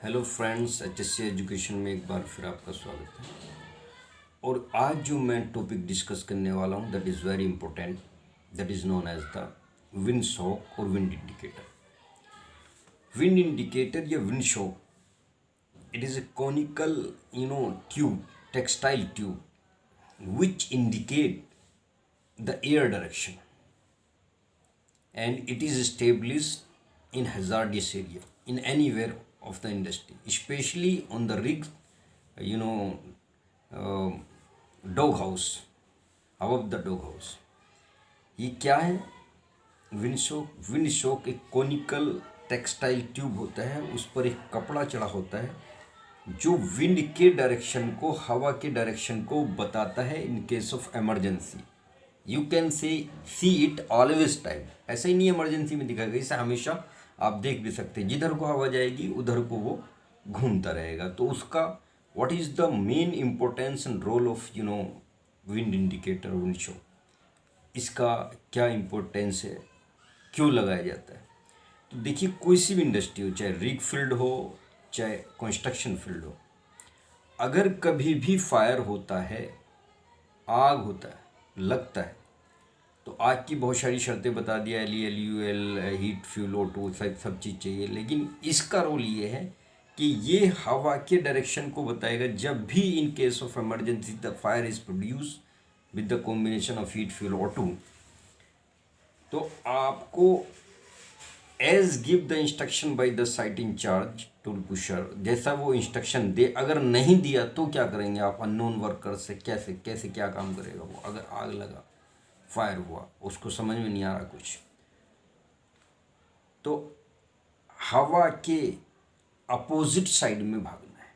Hello friends, HSC education में एक बार फिर आपका स्वागत है। और आज जो मैं टॉपिक डिस्कस करने वाला हूँ that is very important, that is known as the wind sock और विंड इंडिकेटर। विंड इंडिकेटर या wind sock, it is a conical tube, textile tube which indicate the air direction, and it is established in hazardous area in anywhere of the industry, especially on the rigs, you know uh, dog house, above the dog house. ये क्या है? Wind shock एक conical textile tube होता है, उस पर एक कपड़ा चढ़ा होता है जो विंड के डायरेक्शन को, हवा के डायरेक्शन को बताता है इन case of emergency. You can see it always time. ऐसा ही नहीं इमरजेंसी में दिखाएगा, इसे हमेशा आप देख भी सकते हैं। जिधर को हवा जाएगी उधर को वो घूमता रहेगा। तो उसका what is the main importance and role of wind indicator, wind sock, इसका क्या इम्पोर्टेंस है, क्यों लगाया जाता है? तो देखिए, कोई सी भी इंडस्ट्री हो, चाहे रिग फील्ड हो चाहे कंस्ट्रक्शन फील्ड हो, अगर कभी भी फायर होता है, आग होता है, लगता है, तो आग की बहुत सारी शर्तें बता दिया, LELUL, हीट, फ्यूल, O2, सब चीज़ चाहिए। लेकिन इसका रोल ये है कि ये हवा के डायरेक्शन को बताएगा। जब भी in case of emergency the fire is produce with the combination of heat, fuel, O2, तो आपको as give the instruction by the site incharge tool pusher, जैसा वो इंस्ट्रक्शन दे। अगर नहीं दिया तो क्या करेंगे आप? अननोन वर्कर से कैसे कैसे क्या काम करेगा वो? अगर आग लगा, फायर हुआ, उसको समझ में नहीं आ रहा कुछ, तो हवा के अपोजिट साइड में भागना है।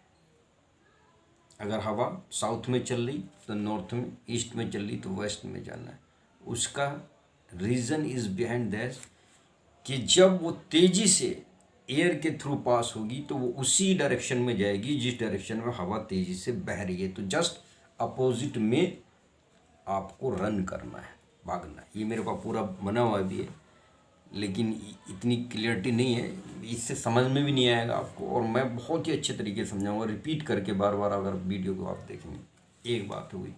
अगर हवा साउथ में चल रही तो नॉर्थ में, ईस्ट में चल रही तो वेस्ट में जाना है। उसका रीज़न इज बिहाइंड दैट कि जब वो तेज़ी से एयर के थ्रू पास होगी तो वो उसी डायरेक्शन में जाएगी जिस डायरेक्शन में हवा तेज़ी से बह रही है। तो जस्ट अपोजिट में आपको रन करना है, भागना है। ये मेरे पास पूरा बना हुआ भी है, लेकिन इतनी क्लियरिटी नहीं है, इससे समझ में भी नहीं आएगा आपको। और मैं बहुत ही अच्छे तरीके से समझाऊंगा, रिपीट करके बार बार अगर वीडियो को आप देखेंगे। एक बात हो गई।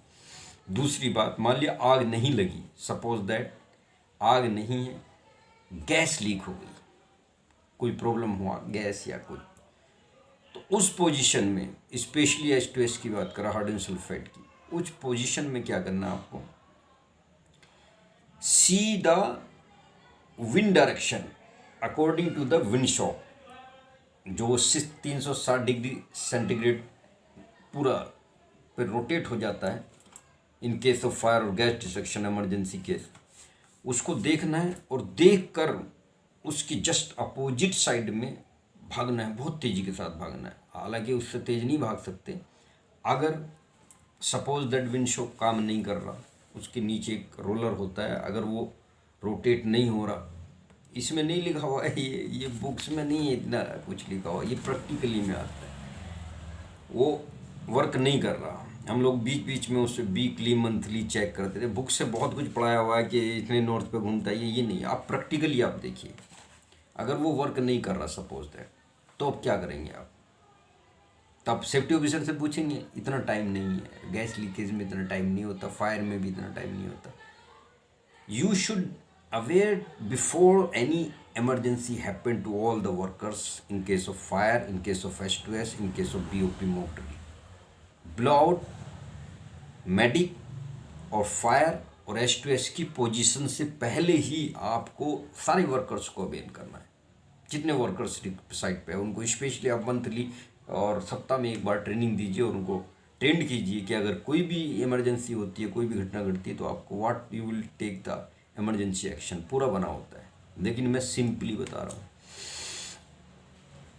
दूसरी बात, मान लिया आग नहीं लगी, सपोज दैट आग नहीं है, गैस लीक हो गई, कोई प्रॉब्लम हुआ गैस या कोई, तो उस पोजीशन में, स्पेशली H2S की बात करा, हार्डन सल्फेट की, उस पोजीशन में क्या करना है आपको? See the wind direction according to the wind sock, जो 360 डिग्री सेंटीग्रेड पूरा पे रोटेट हो जाता है इन केस ऑफ फायर और गैस डिस्ट्रक्शन इमरजेंसी केस। उसको देखना है और देखकर उसकी जस्ट अपोजिट साइड में भागना है, बहुत तेज़ी के साथ भागना है। हालांकि उससे तेज़ नहीं भाग सकते। अगर सपोज दैट विंड शॉक काम नहीं कर रहा, उसके नीचे एक रोलर होता है, अगर वो रोटेट नहीं हो रहा, इसमें नहीं लिखा हुआ है, ये बुक्स में नहीं है इतना कुछ लिखा हुआ, ये प्रैक्टिकली में आता है, वो वर्क नहीं कर रहा। हम लोग बीच बीच में उसे वीकली, मंथली चेक करते थे। बुक से बहुत कुछ पढ़ाया हुआ है कि इतने नॉर्थ पे घूमता है, ये नहीं। आप प्रैक्टिकली आप देखिए, अगर वो वर्क नहीं कर रहा सपोज दैट, तो अब क्या करेंगे आप? तब सेफ्टी ऑफिसर से पूछेंगे, इतना टाइम नहीं है, गैस लीकेज में इतना टाइम नहीं होता, फायर में भी इतना टाइम नहीं होता। You should aware before any emergency happen to all the workers in case of fire, in case of H2S, in case of BOP motor, blowout, medic और फायर और H2S की पोजीशन से पहले ही आपको सारे वर्कर्स को अवेयर करना है। जितने वर्कर्स साइट पे है उनको स्पेशली आप मंथली और सप्ताह में एक बार ट्रेनिंग दीजिए और उनको ट्रेंड कीजिए कि अगर कोई भी इमरजेंसी होती है, कोई भी घटना घटती है, तो आपको what you will take the emergency action पूरा बना होता है। लेकिन मैं सिंपली बता रहा हूँ,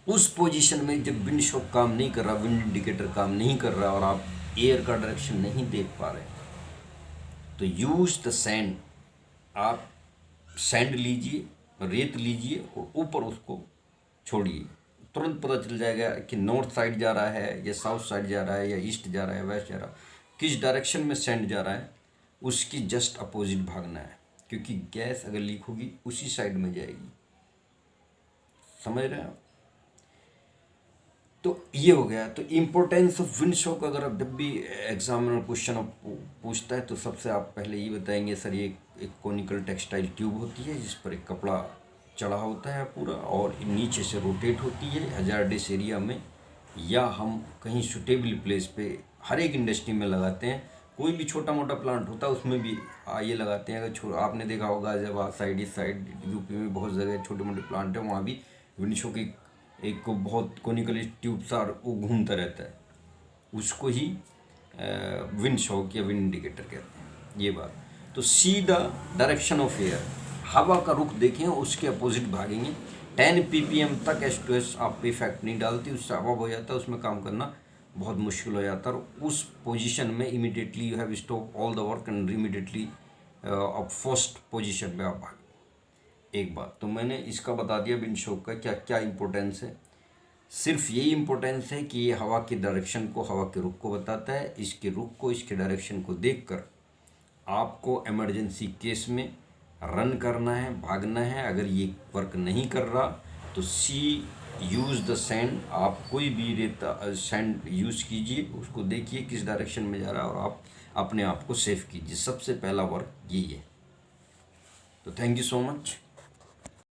उस पोजीशन में जब विंड शॉक काम नहीं कर रहा, विंड इंडिकेटर काम नहीं कर रहा और आप एयर का डायरेक्शन नहीं देख पा रहे, तो यूज द सैंड। आप सैंड लीजिए, रेत लीजिए और ऊपर उसको छोड़िए। तुरंत पता चल जाएगा कि नॉर्थ साइड जा रहा है या साउथ साइड जा रहा है या ईस्ट जा रहा है, वेस्ट जा रहा है, किस डायरेक्शन में सैंड जा रहा है, उसकी जस्ट अपोजिट भागना है। क्योंकि गैस अगर लीक होगी उसी साइड में जाएगी। समझ रहे हैं आप? ये हो गया। तो इम्पोर्टेंस ऑफ विंड शॉक, अगर आप जब भी एग्जामिनर क्वेश्चन पूछता है तो सबसे आप पहले ये बताएंगे सर ये एक कोनिकल टेक्सटाइल ट्यूब होती है जिस पर एक कपड़ा चढ़ा होता है पूरा और नीचे से रोटेट होती है हजार्डस एरिया में, या हम कहीं सुटेबल प्लेस पे हर एक इंडस्ट्री में लगाते हैं। कोई भी छोटा मोटा प्लांट होता है उसमें भी ये लगाते हैं। अगर आपने देखा होगा जब साइड इस साइड यूपी में बहुत जगह छोटे मोटे प्लांट है, वहाँ भी विंड शॉक एक बहुत कोनिकल ट्यूब सा वो घूमता रहता है, उसको ही विंड शॉक या विंड इंडिकेटर कहते हैं। ये बात। तो see the direction of air, हवा का रुख देखें उसके अपोजिट भागेंगे। 10 ppm तक S2S आप पे इफेक्ट नहीं डालती, उससे हवा हो जाता है, उसमें काम करना बहुत मुश्किल हो जाता है। और उस पोजीशन में immediately you have stop all the work and immediately आप फर्स्ट पोजीशन पे आप भागे। एक बात तो मैंने इसका बता दिया विंड शॉक का क्या क्या इम्पोर्टेंस है। सिर्फ यही इम्पोर्टेंस है कि ये हवा की डायरेक्शन को, हवा के रुख को बताता है। इसके रुख को, इसके डायरेक्शन को देखकर आपको इमरजेंसी केस में रन करना है, भागना है। अगर ये वर्क नहीं कर रहा तो यूज़ द सैंड, आप कोई भी रेता सैंड यूज़ कीजिए, उसको देखिए किस डायरेक्शन में जा रहा है और आप अपने आप को सेफ कीजिए। सबसे पहला वर्क यही है। तो थैंक यू सो मच।